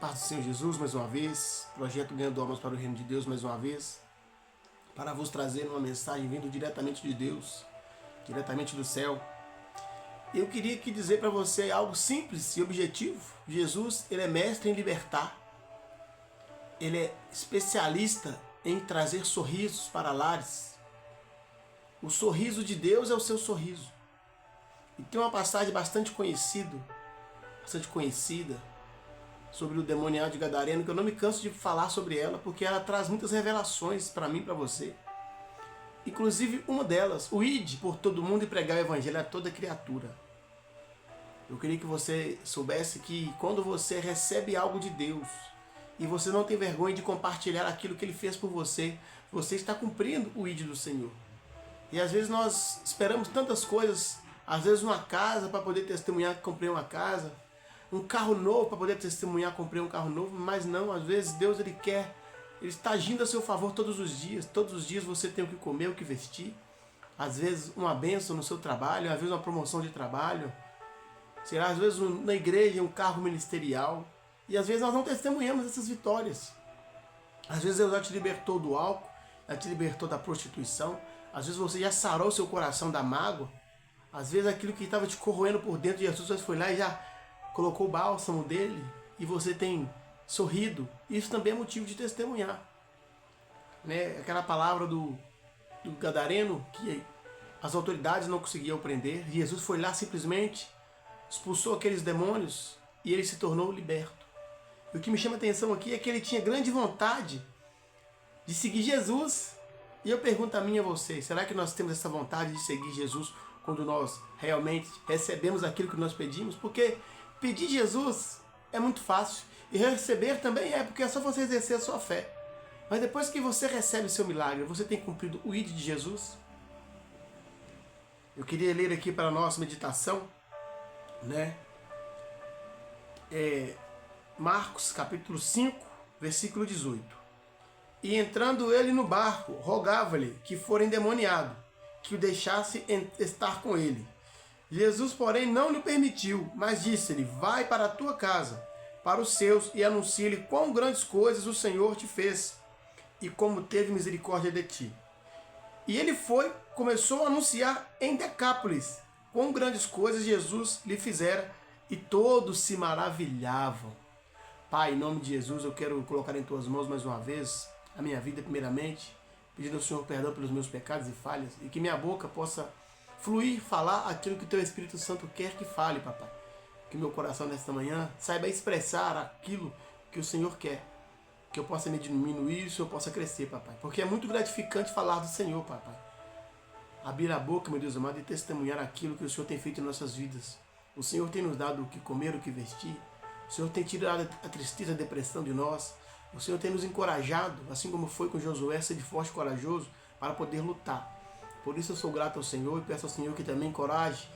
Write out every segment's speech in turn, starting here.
Paz do Senhor Jesus mais uma vez, projeto Ganhando Almas para o Reino de Deus mais uma vez, para vos trazer uma mensagem vindo diretamente de Deus, diretamente do céu. Eu queria aqui dizer para você algo simples e objetivo. Jesus, ele é mestre em libertar, ele é especialista em trazer sorrisos para lares. O sorriso de Deus é o seu sorriso. E tem uma passagem bastante conhecida sobre o demoniado de Gadareno, que eu não me canso de falar sobre ela, porque ela traz muitas revelações para mim e para você. Inclusive uma delas, o ide por todo mundo e pregar o evangelho a toda criatura. Eu queria que você soubesse que quando você recebe algo de Deus e você não tem vergonha de compartilhar aquilo que Ele fez por você, você está cumprindo o ide do Senhor. E às vezes nós esperamos tantas coisas, às vezes uma casa para poder testemunhar que comprei uma casa, um carro novo para poder testemunhar que comprei um carro novo, mas não, às vezes Deus ele está agindo a seu favor todos os dias você tem o que comer, o que vestir, às vezes uma bênção no seu trabalho, às vezes uma promoção de trabalho, será às vezes na igreja um carro ministerial, e às vezes nós não testemunhamos essas vitórias. Às vezes Deus já te libertou do álcool, já te libertou da prostituição, às vezes você já sarou seu coração da mágoa, às vezes aquilo que estava te corroendo por dentro, Jesus foi lá e já colocou o bálsamo dele e você tem sorrido. Isso também é motivo de testemunhar. Né? Aquela palavra do Gadareno que as autoridades não conseguiam prender, Jesus foi lá simplesmente, expulsou aqueles demônios e ele se tornou liberto. E o que me chama a atenção aqui é que ele tinha grande vontade de seguir Jesus. E eu pergunto a mim e a vocês, será que nós temos essa vontade de seguir Jesus quando nós realmente recebemos aquilo que nós pedimos? Porque pedir Jesus é muito fácil e receber também é, porque é só você exercer a sua fé. Mas depois que você recebe o seu milagre, você tem cumprido o ide de Jesus? Eu queria ler aqui para a nossa meditação, né? Marcos capítulo 5, versículo 18. E entrando ele no barco, rogava-lhe que fora endemoniado, que o deixasse estar com ele. Jesus, porém, não lhe permitiu, mas disse-lhe, vai para a tua casa, para os seus, e anuncia-lhe quão grandes coisas o Senhor te fez, e como teve misericórdia de ti. E ele foi, começou a anunciar em Decápolis quão grandes coisas Jesus lhe fizera, e todos se maravilhavam. Pai, em nome de Jesus, eu quero colocar em tuas mãos mais uma vez a minha vida primeiramente, pedindo ao Senhor perdão pelos meus pecados e falhas, e que minha boca possa fluir, falar aquilo que o Teu Espírito Santo quer que fale, papai. Que meu coração nesta manhã saiba expressar aquilo que o Senhor quer, que eu possa me diminuir e o Senhor possa crescer, papai. Porque é muito gratificante falar do Senhor, papai. Abrir a boca, meu Deus amado, e testemunhar aquilo que o Senhor tem feito em nossas vidas. O Senhor tem nos dado o que comer, o que vestir. O Senhor tem tirado a tristeza, a depressão de nós. O Senhor tem nos encorajado, assim como foi com Josué, ser forte e corajoso para poder lutar. Por isso eu sou grato ao Senhor e peço ao Senhor que também encoraje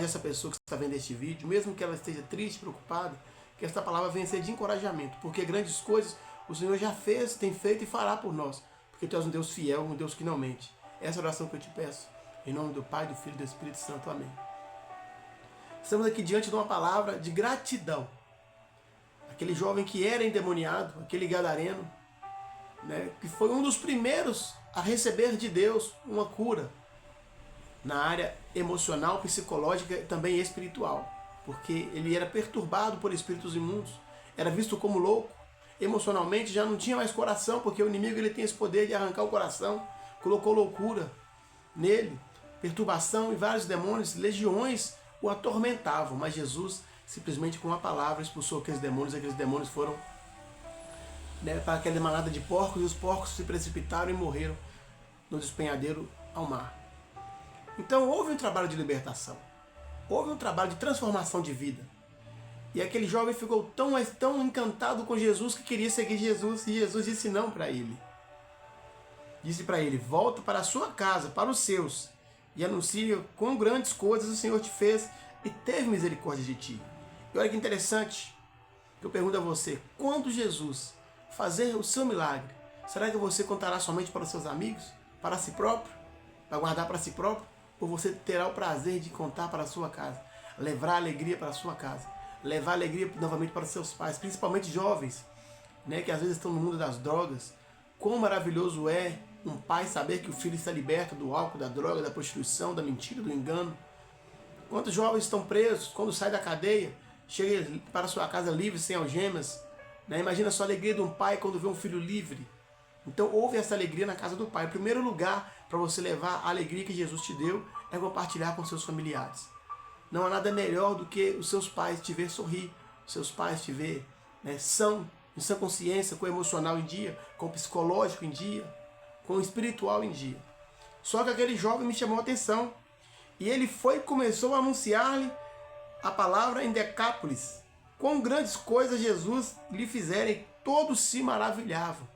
essa pessoa que está vendo este vídeo, mesmo que ela esteja triste, preocupada, que esta palavra venha ser de encorajamento, porque grandes coisas o Senhor já fez, tem feito e fará por nós, porque Tu és um Deus fiel, um Deus que não mente. Essa é a oração que eu te peço, em nome do Pai, do Filho e do Espírito Santo. Amém. Estamos aqui diante de uma palavra de gratidão. Aquele jovem que era endemoniado, aquele gadareno, né, que foi um dos primeiros a receber de Deus uma cura na área emocional, psicológica e também espiritual, porque ele era perturbado por espíritos imundos, era visto como louco, emocionalmente já não tinha mais coração, porque o inimigo ele tem esse poder de arrancar o coração, colocou loucura nele, perturbação e vários demônios, legiões o atormentavam, mas Jesus simplesmente com uma palavra expulsou aqueles demônios foram, né, para aquela manada de porcos, e os porcos se precipitaram e morreram no despenhadeiro ao mar. Então houve um trabalho de libertação, houve um trabalho de transformação de vida, e aquele jovem ficou tão encantado com Jesus que queria seguir Jesus, e Jesus disse não para ele. Disse para ele, volta para a sua casa, para os seus, e anuncia quão grandes coisas o Senhor te fez e teve misericórdia de ti. E olha que interessante, eu pergunto a você, quando Jesus fazer o seu milagre, será que você contará somente para os seus amigos, para si próprio, para guardar para si próprio, ou você terá o prazer de contar para a sua casa, levar alegria para a sua casa, levar alegria novamente para os seus pais, principalmente jovens, né, que às vezes estão no mundo das drogas. Quão maravilhoso é um pai saber que o filho está liberto do álcool, da droga, da prostituição, da mentira, do engano. Quantos jovens estão presos, quando sai da cadeia, chega para sua casa livre, sem algemas, né? Imagina só a alegria de um pai quando vê um filho livre. Então houve essa alegria na casa do pai. O primeiro lugar para você levar a alegria que Jesus te deu é compartilhar com seus familiares. Não há nada melhor do que os seus pais te ver sorrir, os seus pais te ver, né, em sã consciência, com o emocional em dia, com o psicológico em dia, com o espiritual em dia. Só que aquele jovem me chamou a atenção. E ele foi e começou a anunciar-lhe a palavra em Decápolis. Quão grandes coisas Jesus lhe fizera, e todos se maravilhavam.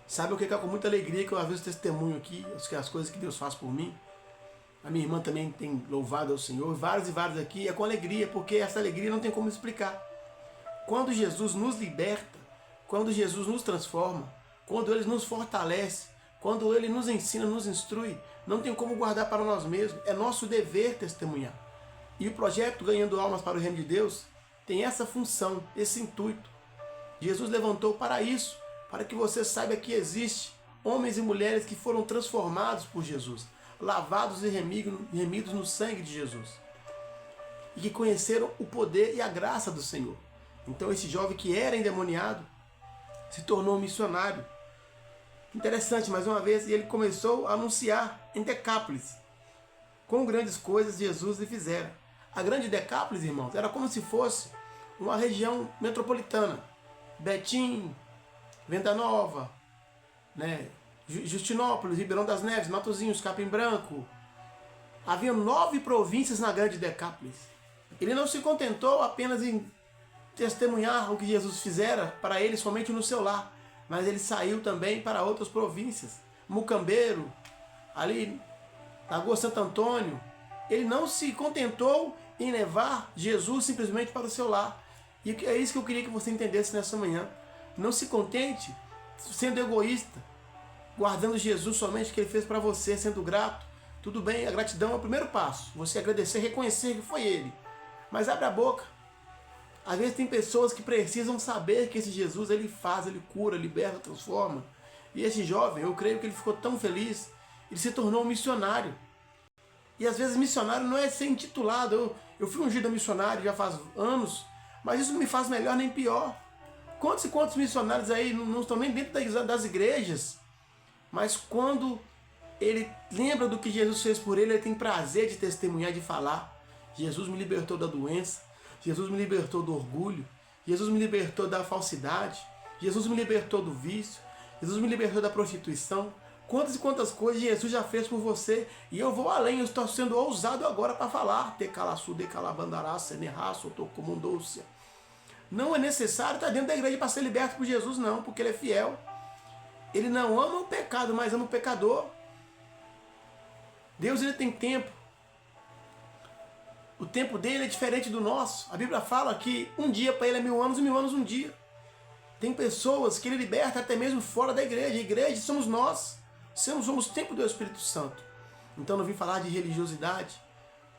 Sabe o que é com muita alegria que eu às vezes testemunho aqui, as coisas que Deus faz por mim? A minha irmã também tem louvado ao Senhor, vários e vários aqui, é com alegria, porque essa alegria não tem como explicar. Quando Jesus nos liberta, quando Jesus nos transforma, quando Ele nos fortalece, quando Ele nos ensina, nos instrui, não tem como guardar para nós mesmos, é nosso dever testemunhar. E o projeto Ganhando Almas para o Reino de Deus tem essa função, esse intuito. Jesus levantou para isso, para que você saiba que existe homens e mulheres que foram transformados por Jesus, lavados e remidos no sangue de Jesus, e que conheceram o poder e a graça do Senhor. Então esse jovem que era endemoniado se tornou um missionário. Interessante, mais uma vez, e ele começou a anunciar em Decápolis quão grandes coisas Jesus lhe fizera. A grande Decápolis, irmãos, era como se fosse uma região metropolitana. Betim, Venda Nova, né, Justinópolis, Ribeirão das Neves, Matozinhos, Capim Branco. Havia 9 províncias na grande Decápolis. Ele não se contentou apenas em testemunhar o que Jesus fizera para ele somente no seu lar, mas ele saiu também para outras províncias. Mucambeiro, ali, Lagoa Santo Antônio. Ele não se contentou em levar Jesus simplesmente para o seu lar. E é isso que eu queria que você entendesse nessa manhã. Não se contente sendo egoísta, guardando Jesus somente o que Ele fez para você, sendo grato. Tudo bem, a gratidão é o primeiro passo. Você agradecer, reconhecer que foi Ele. Mas abre a boca. Às vezes tem pessoas que precisam saber que esse Jesus, Ele faz, Ele cura, liberta, transforma. E esse jovem, eu creio que ele ficou tão feliz, ele se tornou um missionário. E às vezes missionário não é ser intitulado. Eu fui ungido a missionário já faz anos, mas isso não me faz melhor nem pior. Quantos e quantos missionários aí não estão nem dentro das igrejas, mas quando ele lembra do que Jesus fez por ele, ele tem prazer de testemunhar, de falar. Jesus me libertou da doença, Jesus me libertou do orgulho, Jesus me libertou da falsidade, Jesus me libertou do vício, Jesus me libertou da prostituição. Quantas e quantas coisas Jesus já fez por você, e eu vou além, eu estou sendo ousado agora para falar. Não é necessário estar dentro da igreja para ser liberto por Jesus, não, porque Ele é fiel. Ele não ama o pecado, mas ama o pecador. Deus, Ele tem tempo. O tempo dele é diferente do nosso. A Bíblia fala que um dia para Ele é 1000 anos e 1000 anos um dia. Tem pessoas que Ele liberta até mesmo fora da igreja. A igreja somos nós. Somos o templo do Espírito Santo. Então não vim falar de religiosidade.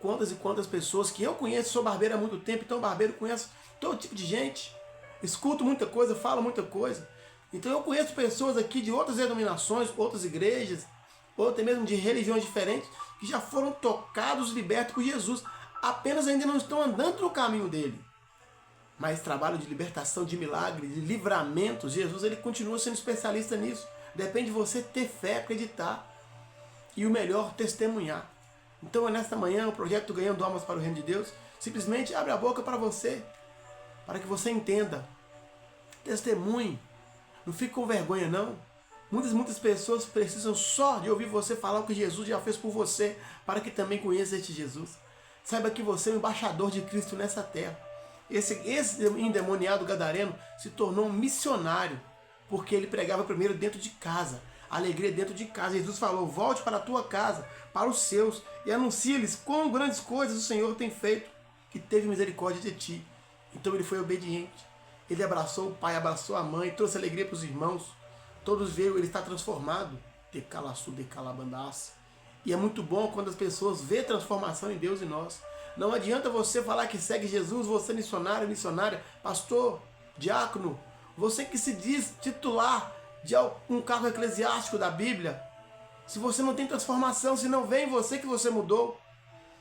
Quantas e quantas pessoas que eu conheço, sou barbeiro há muito tempo, então barbeiro conheço todo tipo de gente. Escuto muita coisa, falo muita coisa. Então eu conheço pessoas aqui de outras denominações, outras igrejas, ou até mesmo de religiões diferentes, que já foram tocados, libertos por Jesus. Apenas ainda não estão andando no caminho dele. Mas trabalho de libertação, de milagre, de livramento, Jesus, ele continua sendo especialista nisso. Depende de você ter fé, acreditar. E o melhor, testemunhar. Então, nesta manhã, o projeto Ganhando Almas para o Reino de Deus, simplesmente abre a boca para você, para que você entenda. Testemunhe. Não fique com vergonha, não. Muitas pessoas precisam só de ouvir você falar o que Jesus já fez por você, para que também conheça este Jesus. Saiba que você é o embaixador de Cristo nessa terra. Esse endemoniado gadareno se tornou um missionário, porque ele pregava primeiro dentro de casa, a alegria dentro de casa. Jesus falou: volte para a tua casa, para os seus, e anuncie-lhes quão grandes coisas o Senhor tem feito, que teve misericórdia de ti. Então ele foi obediente. Ele abraçou o pai, abraçou a mãe, trouxe alegria para os irmãos. Todos veem, ele está transformado. E é muito bom quando as pessoas veem transformação em Deus e nós. Não adianta você falar que segue Jesus, você é missionário, missionária, pastor, diácono, você que se diz titular de um cargo eclesiástico da Bíblia, se você não tem transformação, se não vê em você que você mudou.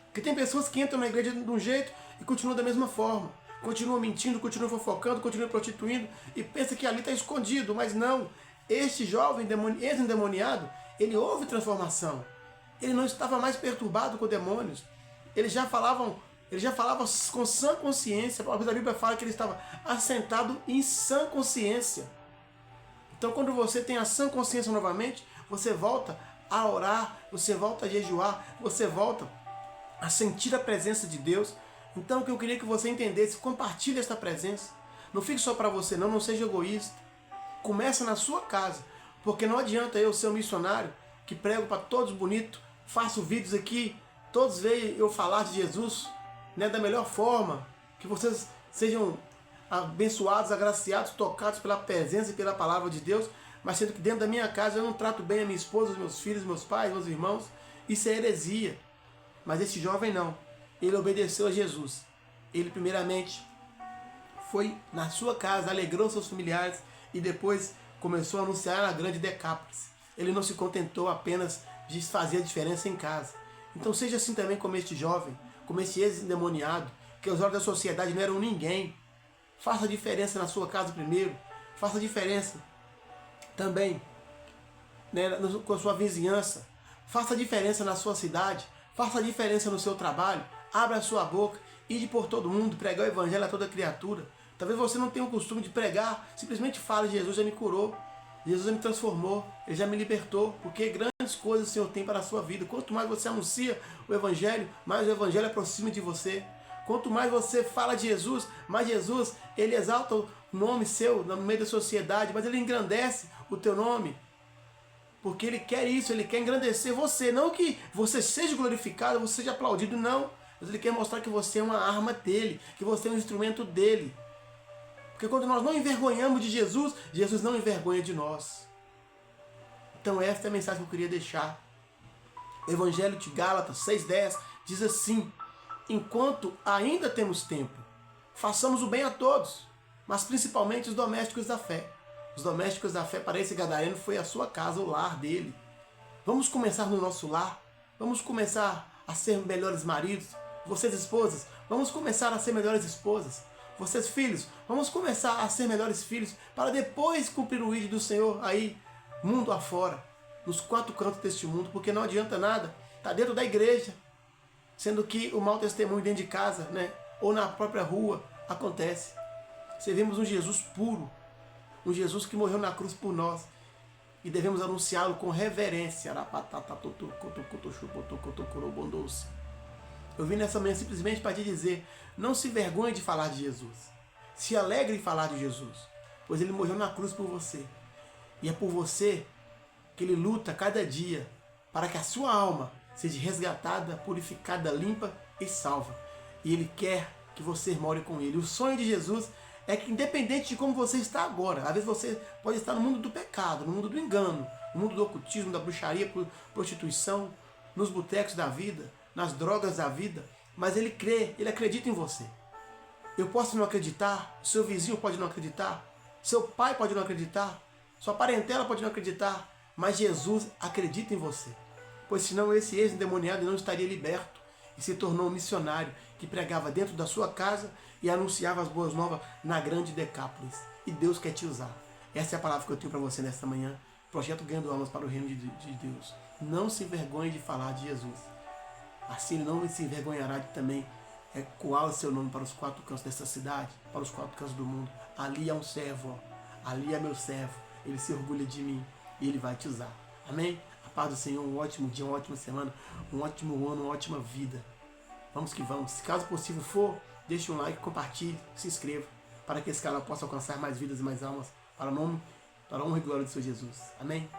Porque tem pessoas que entram na igreja de um jeito e continuam da mesma forma. Continuam mentindo, continuam fofocando, continuam prostituindo e pensa que ali está escondido, mas não. Este jovem ex-endemoniado, ele houve transformação. Ele não estava mais perturbado com demônios. Ele já falava com sã consciência. A Bíblia fala que ele estava assentado em sã consciência. Então, quando você tem a sã consciência novamente, você volta a orar, você volta a jejuar, você volta a sentir a presença de Deus. Então, o que eu queria que você entendesse, compartilhe esta presença. Não fique só para você, não seja egoísta. Começa na sua casa, porque não adianta eu ser um missionário que prego para todos bonito, faço vídeos aqui, todos veem eu falar de Jesus, né, da melhor forma, que vocês sejam abençoados, agraciados, tocados pela presença e pela palavra de Deus, mas sendo que dentro da minha casa eu não trato bem a minha esposa, os meus filhos, meus pais, meus irmãos. Isso é heresia. Mas esse jovem não. Ele obedeceu a Jesus. Ele primeiramente foi na sua casa, alegrou seus familiares e depois começou a anunciar na grande Decápolis. Ele não se contentou apenas de fazer a diferença em casa. Então seja assim também como este jovem, como este ex-endemoniado, que aos olhos da sociedade não eram ninguém. Faça a diferença na sua casa primeiro. Faça a diferença também, né, com a sua vizinhança. Faça a diferença na sua cidade. Faça a diferença no seu trabalho. Abra a sua boca. Ide por todo mundo. Pregar o evangelho a toda criatura. Talvez você não tenha o costume de pregar. Simplesmente fale: Jesus já me curou. Jesus já me transformou. Ele já me libertou. Porque grandes coisas o Senhor tem para a sua vida. Quanto mais você anuncia o evangelho, mais o evangelho aproxima de você. Quanto mais você fala de Jesus, mais Jesus, ele exalta o nome seu no meio da sociedade, mas ele engrandece o teu nome. Porque ele quer isso, ele quer engrandecer você. Não que você seja glorificado, você seja aplaudido, não. Mas ele quer mostrar que você é uma arma dele, que você é um instrumento dele. Porque quando nós não envergonhamos de Jesus, Jesus não envergonha de nós. Então esta é a mensagem que eu queria deixar. O Evangelho de Gálatas 6,10 diz assim: enquanto ainda temos tempo, façamos o bem a todos, mas principalmente os domésticos da fé. Os domésticos da fé para esse gadareno foi a sua casa, o lar dele. Vamos começar no nosso lar. Vamos começar a ser melhores maridos. Vocês esposas, vamos começar a ser melhores esposas. Vocês filhos, vamos começar a ser melhores filhos, para depois cumprir o ídolo do Senhor aí, mundo afora, nos quatro cantos deste mundo, porque não adianta nada estar dentro da igreja, sendo que o mau testemunho dentro de casa, né, ou na própria rua, acontece. Servimos um Jesus puro, um Jesus que morreu na cruz por nós, e devemos anunciá-lo com reverência. Eu vim nessa manhã simplesmente para te dizer: não se vergonhe de falar de Jesus. Se alegre em falar de Jesus, pois ele morreu na cruz por você. E é por você que ele luta cada dia para que a sua alma seja resgatada, purificada, limpa e salva. E ele quer que você more com ele. O sonho de Jesus é que, independente de como você está agora, às vezes você pode estar no mundo do pecado, no mundo do engano, no mundo do ocultismo, da bruxaria, prostituição, nos botecos da vida, nas drogas da vida, mas ele crê, ele acredita em você. Eu posso não acreditar, seu vizinho pode não acreditar, seu pai pode não acreditar, sua parentela pode não acreditar, mas Jesus acredita em você. Pois senão esse ex-endemoniado não estaria liberto e se tornou um missionário que pregava dentro da sua casa e anunciava as boas novas na grande Decápolis. E Deus quer te usar. Essa é a palavra que eu tenho para você nesta manhã. Projeto Ganhando Almas para o Reino de Deus. Não se envergonhe de falar de Jesus. Assim ele não se envergonhará de também ecoar o seu nome para os quatro cantos dessa cidade, para os quatro cantos do mundo. Ali é um servo, ó. Ali é meu servo. Ele se orgulha de mim e ele vai te usar. Amém? A paz do Senhor, um ótimo dia, uma ótima semana, um ótimo ano, uma ótima vida. Vamos que vamos. Se caso possível for, deixe um like, compartilhe, se inscreva, para que esse canal possa alcançar mais vidas e mais almas, para a honra e glória do Senhor Jesus. Amém?